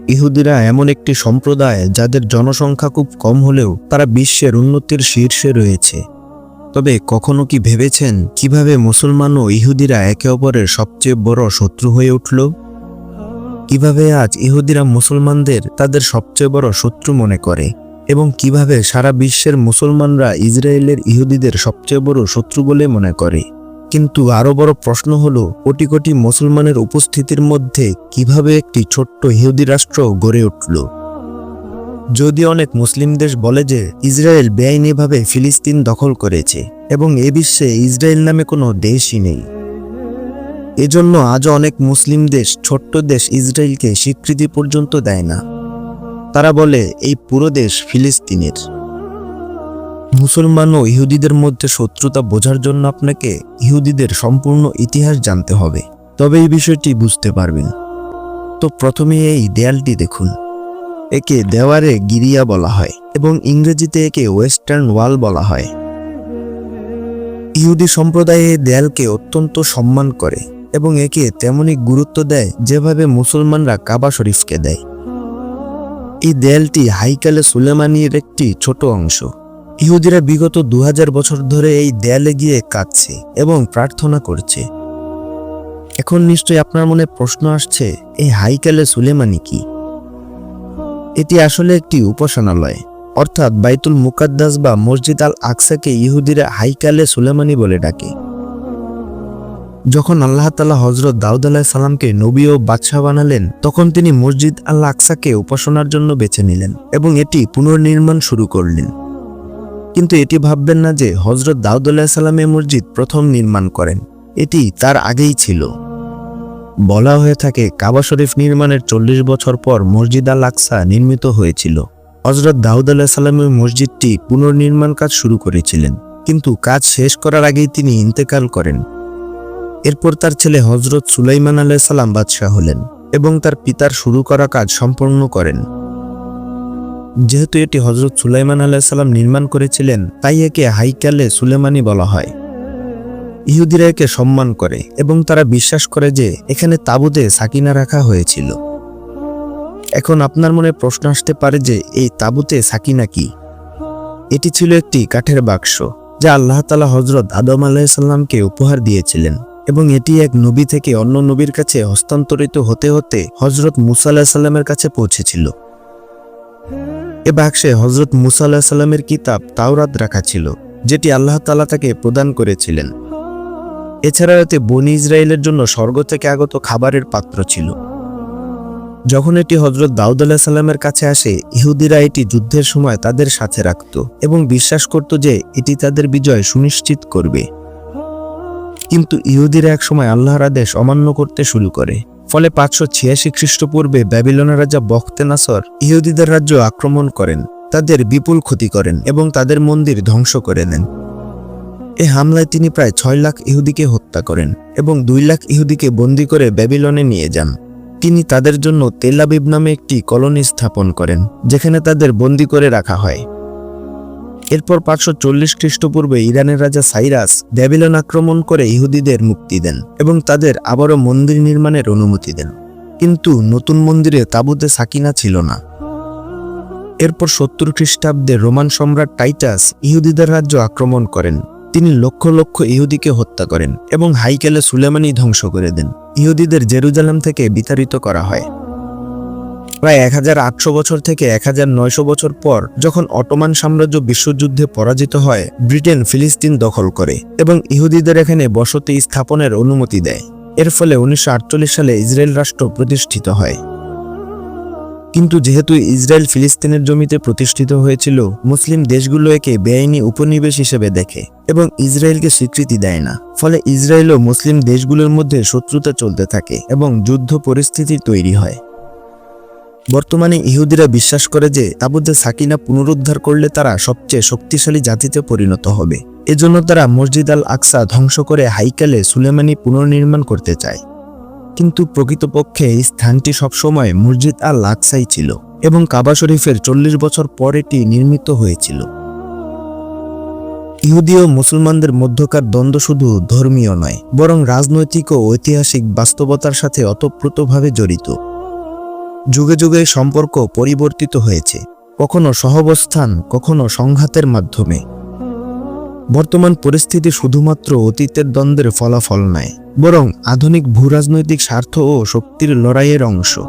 ইহুদিরা এমন একটি সম্প্রদায় যাদের জনসংখ্যা খুব কম হলেও তারা বিশ্বের উন্নতির শীর্ষে রয়েছে। তবে কখনো কি ভেবেছেন কিভাবে মুসলমান ও ইহুদিরা একে অপরের সবচেয়ে বড় শত্রু হয়ে উঠল? কিভাবে আজ ইহুদিরা মুসলমানদের তাদের সবচেয়ে বড় শত্রু মনে করে এবং কিভাবে সারা বিশ্বের মুসলমানরা ইসরায়েলের ইহুদিদের সবচেয়ে বড় শত্রু বলে মনে করে? কিন্তু আরো বড় প্রশ্ন হলো, কোটি কোটি মুসলমানের উপস্থিতির মধ্যে কিভাবে একটি ছোট্ট ইহুদি রাষ্ট্র গড়ে উঠল? যদি অনেক মুসলিম দেশ বলে যে ইসরায়েল বেআইনিভাবে ফিলিস্তিন দখল করেছে এবং এ বিশ্বে ইসরায়েল নামে কোনো দেশই নেই, এজন্য আজও অনেক মুসলিম দেশ ছোট্ট দেশ ইসরায়েলকে স্বীকৃতি পর্যন্ত দেয় না। তারা বলে এই পুরো দেশ ফিলিস্তিনের। মুসলমান ও ইহুদিদের মধ্যে শত্রুতা বোঝার জন্য আপনাকে ইহুদিদের সম্পূর্ণ ইতিহাস জানতে হবে, তবে এই বিষয়টি বুঝতে পারবেন। তো প্রথমে এই দেয়ালটি দেখুন। একে দেওয়ারে গিরিয়া বলা হয় এবং ইংরেজিতে একে ওয়েস্টার্ন ওয়াল বলা হয়। ইহুদি সম্প্রদায় এই দেয়ালকে অত্যন্ত সম্মান করে এবং একে তেমনই গুরুত্ব দেয় যেভাবে মুসলমানরা কাবা শরীফকে দেয়। এই দেয়ালটি হাইকালে সুলেমানির একটি ছোট অংশ। ইহুদিরা বিগত 2000 বছর ধরে এই দেয়ালে গিয়ে কাঁদছে এবং প্রার্থনা করছে। এখন নিশ্চয়ই আপনার মনে প্রশ্ন আসছে, এই হাইকালে সুলেমানি কি? এটি আসলে একটি উপাসনালয়, অর্থাৎ বাইতুল মুকাদ্দাস বা মসজিদ আল আকসাকে ইহুদিরা হাইকালে সুলেমানি বলে ডাকে। যখন আল্লাহ তাআলা হযরত দাউদ আলাইহিস সালামকে নবী ও বাদশাহ বানালেন, তখন তিনি মসজিদ আল আকসাকে উপাসনার জন্য বেছে নিলেন এবং এটি পুনর্নির্মাণ শুরু করলেন। কিন্তু এটি ভাববেন না যে হযরত দাউদ আলাইহিস সালামের মসজিদ প্রথম নির্মাণ করেন, এটি তার আগেই ছিল। বলা হয়ে থাকে কাবা শরীফ নির্মাণের 40 বছর পর মসজিদ আল আকসা নির্মিত হয়েছিল। হযরত দাউদ আলাইহিস সালামের মসজিদটি পুনর্নির্মাণ কাজ শুরু করেছিলেন, কিন্তু কাজ শেষ করার আগেই তিনি ইন্তেকাল করেন। এরপর তার ছেলে হযরত সুলাইমান আলাইহিস সালাম বাদশাহ হলেন এবং তার পিতার শুরু করা কাজ সম্পন্ন করেন। যেহেতু এটি হযরত সুলাইমান আলাইহিস সালাম নির্মাণ করেছিলেন, তাই একে হাইকালে সুলেমানি বলা হয়। ইহুদিরা একে সম্মান করে এবং তারা বিশ্বাস করে যে এখানে তাবুতে সাকিনা রাখা হয়েছিল। এখন আপনার মনে প্রশ্ন আসতে পারে যে এই তাবুতে সাকিনা কি? এটি ছিল একটি কাঠের বাক্স যা আল্লাহ তাআলা হযরত আদম আলাইহিস সালামকে উপহার দিয়েছিলেন এবং এটি এক নবী থেকে অন্য নবীর কাছে হস্তান্তরিত হতে হতে হযরত মুসা আলাইহিস সালামের কাছে পৌঁছেছিল। এ বাক্সে হযরত মুসা আলাইহিস সালামের কিতাব তাওরাত রাখা ছিল, যেটি আল্লাহ তাআলা তাকে প্রদান করেছিলেন। এছাড়া এতে বনি ইসরায়েলের জন্য স্বর্গ থেকে আগত খাবারের পাত্র ছিল। যখন এটি হযরত দাউদ আলাইহিস সালামের কাছে আসে, ইহুদিরা এটি যুদ্ধের সময় তাদের সাথে রাখত এবং বিশ্বাস করত যে এটি তাদের বিজয় সুনিশ্চিত করবে। কিন্তু ইহুদিরা এক সময় আল্লাহর আদেশ অমান্য করতে শুরু করে। ফলে 586 খ্রিস্টপূর্বে ব্যাবিলনের রাজা বখতেনাসর ইহুদিদের রাজ্য আক্রমণ করেন, তাদের বিপুল ক্ষতি করেন এবং তাদের মন্দির ধ্বংস করে দেন। এ হামলায় তিনি প্রায় 6 লাখ ইহুদিকে হত্যা করেন এবং 2 লাখ ইহুদিকে বন্দী করে ব্যাবিলনে নিয়ে যান। তিনি তাদের জন্য তেল আবিব নামে একটি কলোনি স্থাপন করেন, যেখানে তাদের বন্দী করে রাখা হয়। এরপর 540 খ্রিস্টপূর্বে ইরানের রাজা সাইরাস ব্যাবিলন আক্রমণ করে ইহুদিদের মুক্তি দেন এবং তাদের আবারও মন্দির নির্মাণের অনুমতি দেন। কিন্তু নতুন মন্দিরে তাবুতে সাকিনা ছিল না। এরপর 70 খ্রিস্টাব্দে রোমান সম্রাট টাইটাস ইহুদিদের রাজ্য আক্রমণ করেন। তিনি লক্ষ লক্ষ ইহুদিকে হত্যা করেন এবং হাইকালে সুলেমানি ধ্বংস করে দেন। ইহুদিদের জেরুজালেম থেকে বিতাড়িত করা হয়। প্রায় 1800 বছর থেকে 1900 বছর পর যখন অটোমান সাম্রাজ্য বিশ্বযুদ্ধে পরাজিত হয়, ব্রিটেন ফিলিস্তিন দখল করে এবং ইহুদিদের এখানে বসতি স্থাপনের অনুমতি দেয়। এর ফলে 1948 সালে ইসরায়েল রাষ্ট্র প্রতিষ্ঠিত হয়। কিন্তু যেহেতু ইসরায়েল ফিলিস্তিনের জমিতে প্রতিষ্ঠিত হয়েছিল, মুসলিম দেশগুলো একে বেআইনি উপনিবেশ হিসেবে দেখে এবং ইসরায়েলকে স্বীকৃতি দেয় না। ফলে ইসরায়েল ও মুসলিম দেশগুলোর মধ্যে শত্রুতা চলতে থাকে এবং যুদ্ধ পরিস্থিতি তৈরি হয়। বর্তমানে ইহুদিরা বিশ্বাস করে যে তাবুতে সাকিনা পুনরুদ্ধার করলে তারা সবচেয়ে শক্তিশালী জাতিতে পরিণত হবে। এজন্য তারা মসজিদ আল আকসা ধ্বংস করে হাইকালে সুলেমানি পুনর্নির্মাণ করতে চায়। কিন্তু প্রকৃতপক্ষে এই স্থানটি সবসময় মসজিদ আল আকসাই ছিল এবং কাবা শরীফের 40 বছর পর এটি নির্মিত হয়েছিল। ইহুদি ও মুসলমানদের মধ্যকার দ্বন্দ্ব শুধু ধর্মীয় নয়, বরং রাজনৈতিক ও ঐতিহাসিক বাস্তবতার সাথে ওতপ্রোতভাবে জড়িত। যুগে যুগে সম্পর্ক পরিবর্তিত হয়েছে, কখনো সহাবস্থান, কখনো সংঘাতের মাধ্যমে। বর্তমান পরিস্থিতি শুধুমাত্র অতীতের দ্বন্দ্বের ফলাফল নয়, বরং আধুনিক ভূরাজনৈতিক স্বার্থ ও শক্তির লড়াইয়ের অংশ।